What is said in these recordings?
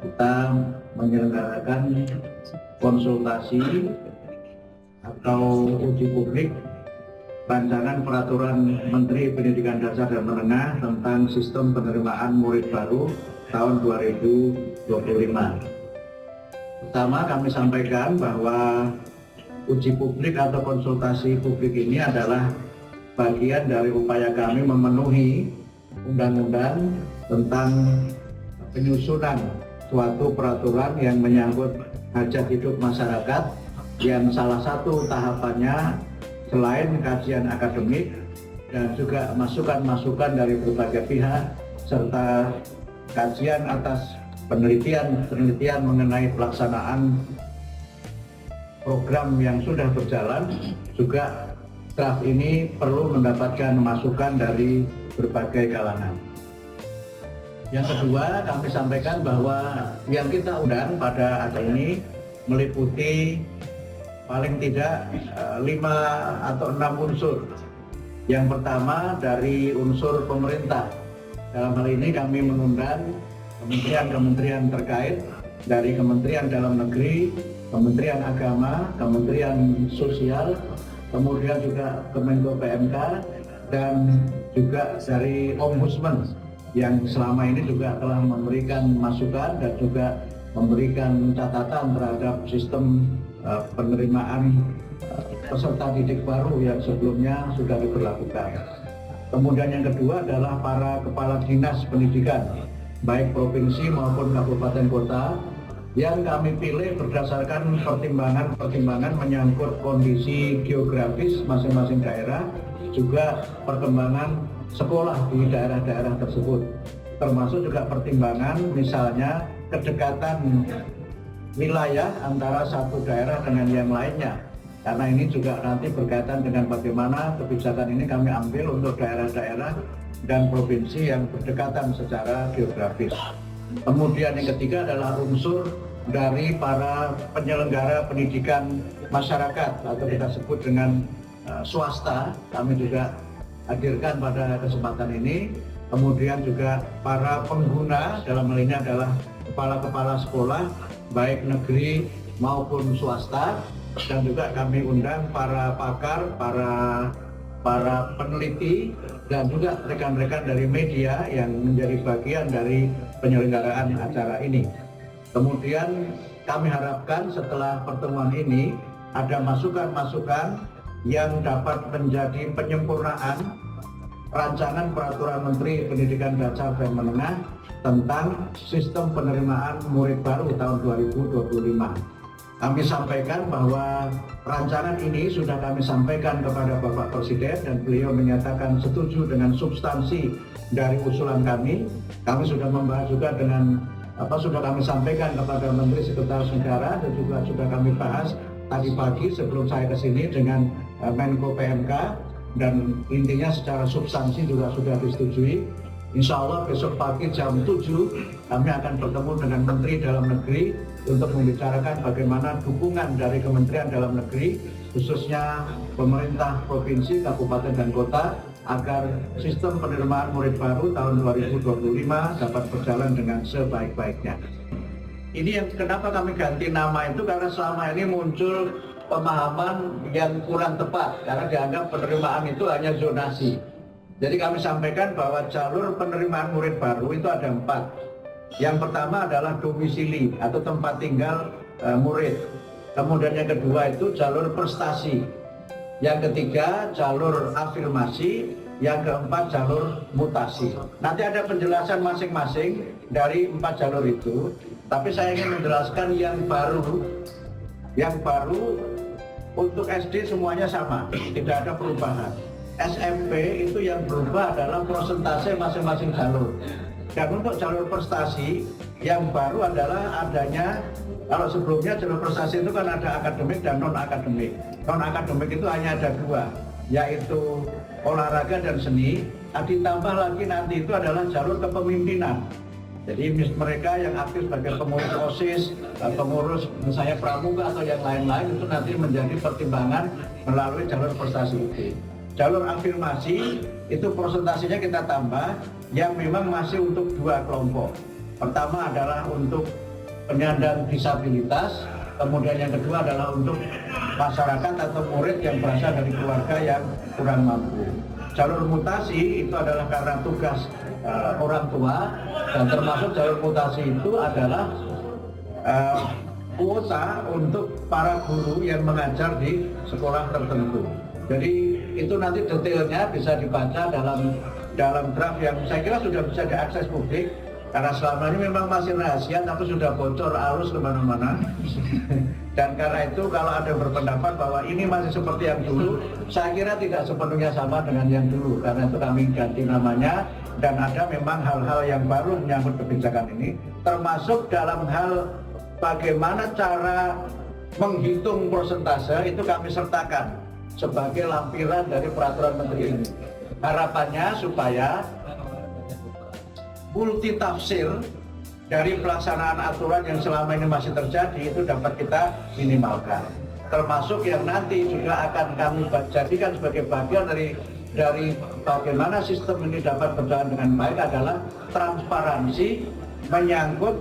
kita menyelenggarakan konsultasi atau uji publik rancangan peraturan Menteri Pendidikan Dasar dan Menengah tentang sistem penerimaan murid baru tahun 2025. Pertama, kami sampaikan bahwa uji publik atau konsultasi publik ini adalah bagian dari upaya kami memenuhi undang-undang tentang penyusunan suatu peraturan yang menyangkut hajat hidup masyarakat, yang salah satu tahapannya selain kajian akademik dan juga masukan-masukan dari berbagai pihak serta kajian atas penelitian mengenai pelaksanaan program yang sudah berjalan, juga draft ini perlu mendapatkan masukan dari berbagai kalangan. Yang kedua, kami sampaikan bahwa yang kita undang pada hari ini meliputi paling tidak 5 atau 6 unsur. Yang pertama dari unsur pemerintah. Dalam hal ini kami mengundang kementerian-kementerian terkait dari Kementerian Dalam Negeri, Kementerian Agama, Kementerian Sosial, kemudian juga Kemenko PMK, dan juga dari Ombudsman yang selama ini juga telah memberikan masukan dan juga memberikan catatan terhadap sistem penerimaan peserta didik baru yang sebelumnya sudah diberlakukan. Kemudian yang kedua adalah para kepala dinas pendidikan, baik provinsi maupun kabupaten kota, yang kami pilih berdasarkan pertimbangan menyangkut kondisi geografis masing-masing daerah, juga perkembangan sekolah di daerah-daerah tersebut, termasuk juga pertimbangan misalnya kedekatan wilayah antara satu daerah dengan yang lainnya, karena ini juga nanti berkaitan dengan bagaimana kebijakan ini kami ambil untuk daerah-daerah dan provinsi yang berdekatan secara geografis. Kemudian yang ketiga adalah unsur dari para penyelenggara pendidikan masyarakat atau kita sebut dengan swasta, kami juga hadirkan pada kesempatan ini. Kemudian juga para pengguna, dalam hal ini adalah kepala-kepala sekolah baik negeri maupun swasta, dan juga kami undang para pakar, para peneliti, dan juga rekan-rekan dari media yang menjadi bagian dari penyelenggaraan acara ini. Kemudian kami harapkan setelah pertemuan ini ada masukan-masukan yang dapat menjadi penyempurnaan rancangan peraturan Menteri Pendidikan Dasar dan Menengah tentang sistem penerimaan murid baru tahun 2025. Kami sampaikan bahwa rancangan ini sudah kami sampaikan kepada Bapak Presiden dan beliau menyatakan setuju dengan substansi dari usulan kami. Kami sudah membahas juga dengan sudah kami sampaikan kepada Menteri Sekretaris Negara, dan juga sudah kami bahas tadi pagi sebelum saya ke sini dengan Menko PMK, dan intinya secara substansi juga sudah disetujui. Insya Allah besok pagi jam 7 kami akan bertemu dengan Menteri Dalam Negeri untuk membicarakan bagaimana dukungan dari Kementerian Dalam Negeri, khususnya pemerintah provinsi, kabupaten, dan kota, agar sistem penerimaan murid baru tahun 2025 dapat berjalan dengan sebaik-baiknya. Ini yang kenapa kami ganti nama itu, karena selama ini muncul pemahaman yang kurang tepat, karena dianggap penerimaan itu hanya zonasi. Jadi kami sampaikan bahwa jalur penerimaan murid baru itu ada 4. Yang pertama adalah domisili atau tempat tinggal murid. Kemudian yang kedua itu jalur prestasi. Yang ketiga jalur afirmasi. Yang keempat jalur mutasi. Nanti ada penjelasan masing-masing dari 4 jalur itu. Tapi saya ingin menjelaskan yang baru. Yang baru untuk SD semuanya sama, tidak ada perubahan. SMP itu yang berubah adalah persentase masing-masing jalur. Dan untuk jalur prestasi yang baru adalah adanya, kalau sebelumnya jalur prestasi itu kan ada akademik dan non-akademik. Non-akademik itu hanya ada 2, yaitu olahraga dan seni. Ditambah lagi nanti itu adalah jalur kepemimpinan. Jadi mereka yang aktif sebagai pengurus OSIS, pengurus misalnya pramuka atau yang lain-lain, itu nanti menjadi pertimbangan melalui jalur prestasi itu. Jalur afirmasi itu persentasinya kita tambah, yang memang masih untuk 2 kelompok. Pertama adalah untuk penyandang disabilitas, kemudian yang kedua adalah untuk masyarakat atau murid yang berasal dari keluarga yang kurang mampu. Jalur mutasi itu adalah karena tugas orang tua, dan termasuk jalur mutasi itu adalah kuota untuk para guru yang mengajar di sekolah tertentu. Jadi itu nanti detailnya bisa dibaca dalam draft yang saya kira sudah bisa diakses publik, karena selama ini memang masih rahasia tapi sudah bocor arus kemana-mana. Dan karena itu kalau ada yang berpendapat bahwa ini masih seperti yang dulu, saya kira tidak sepenuhnya sama dengan yang dulu, karena itu kami ganti namanya. Dan ada memang hal-hal yang baru menyangkut kebijakan ini, termasuk dalam hal bagaimana cara menghitung persentase itu kami sertakan sebagai lampiran dari peraturan menteri ini. Harapannya supaya multi tafsir dari pelaksanaan aturan yang selama ini masih terjadi itu dapat kita minimalkan. Termasuk yang nanti juga akan kami jadikan sebagai bagian dari bagaimana sistem ini dapat berjalan dengan baik adalah transparansi menyangkut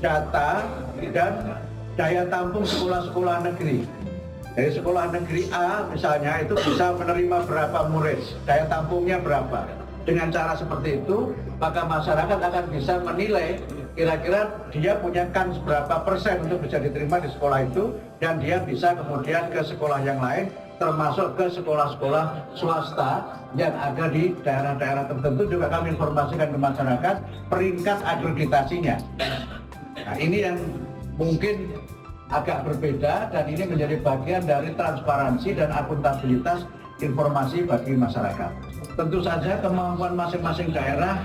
data dan daya tampung sekolah-sekolah negeri. Dari sekolah negeri A misalnya itu bisa menerima berapa murid, daya tampungnya berapa. Dengan cara seperti itu, maka masyarakat akan bisa menilai kira-kira dia punya kans berapa persen untuk bisa diterima di sekolah itu, dan dia bisa kemudian ke sekolah yang lain, termasuk ke sekolah-sekolah swasta yang ada di daerah-daerah tertentu. Juga kami informasikan ke masyarakat peringkat akreditasinya. Nah, ini yang mungkin agak berbeda, dan ini menjadi bagian dari transparansi dan akuntabilitas informasi bagi masyarakat. Tentu saja kemampuan masing-masing daerah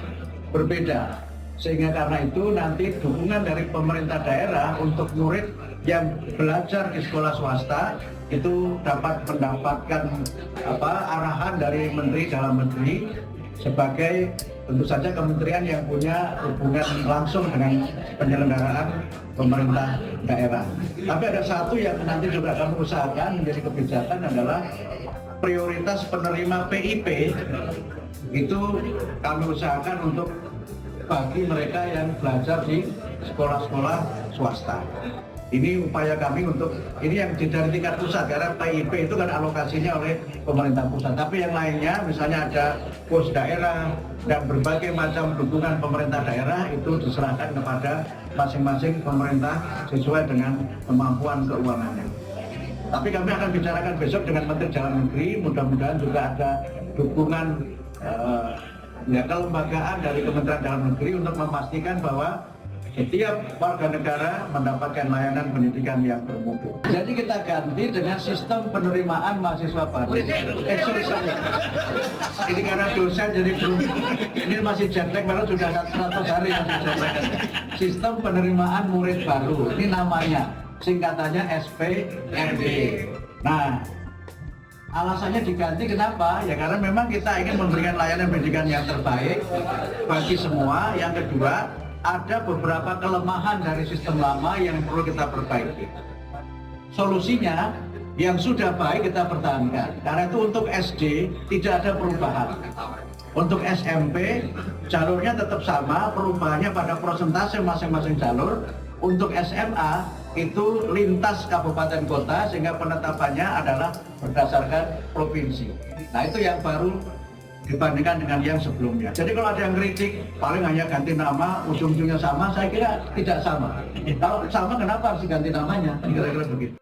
berbeda, sehingga karena itu nanti dukungan dari pemerintah daerah untuk murid yang belajar di sekolah swasta itu dapat mendapatkan arahan dari Menteri Dalam Negeri sebagai tentu saja kementerian yang punya hubungan langsung dengan penyelenggaraan pemerintah daerah. Tapi ada satu yang nanti juga kami usahakan menjadi kebijakan adalah prioritas penerima PIP itu kami usahakan untuk bagi mereka yang belajar di sekolah-sekolah swasta. Ini upaya kami untuk, ini yang dari tingkat pusat, karena PIP itu kan alokasinya oleh pemerintah pusat. Tapi yang lainnya, misalnya ada pos daerah dan berbagai macam dukungan pemerintah daerah itu diserahkan kepada masing-masing pemerintah sesuai dengan kemampuan keuangannya. Tapi kami akan bicarakan besok dengan Menteri Dalam Negeri, mudah-mudahan juga ada dukungan kelembagaan dari Kementerian Dalam Negeri untuk memastikan bahwa setiap warga negara mendapatkan layanan pendidikan yang bermutu. Jadi kita ganti dengan sistem penerimaan mahasiswa baru. Ini karena dosen jadi belum, ini masih jet lag, malah sudah 100 hari masih jet lag. Sistem penerimaan murid baru, ini namanya, singkatannya SPMB. Nah, alasannya diganti kenapa? Ya karena memang kita ingin memberikan layanan pendidikan yang terbaik bagi semua. Yang kedua, ada beberapa kelemahan dari sistem lama yang perlu kita perbaiki. Solusinya, yang sudah baik kita pertahankan. Karena itu untuk SD tidak ada perubahan. Untuk SMP, jalurnya tetap sama, perubahannya pada persentase masing-masing jalur. Untuk SMA, itu lintas kabupaten kota, sehingga penetapannya adalah berdasarkan provinsi. Nah, itu yang baru dibandingkan dengan yang sebelumnya. Jadi kalau ada yang kritik, paling hanya ganti nama, ujung-ujungnya sama, saya kira tidak sama. Kalau sama, kenapa harus diganti namanya? Kira-kira begitu.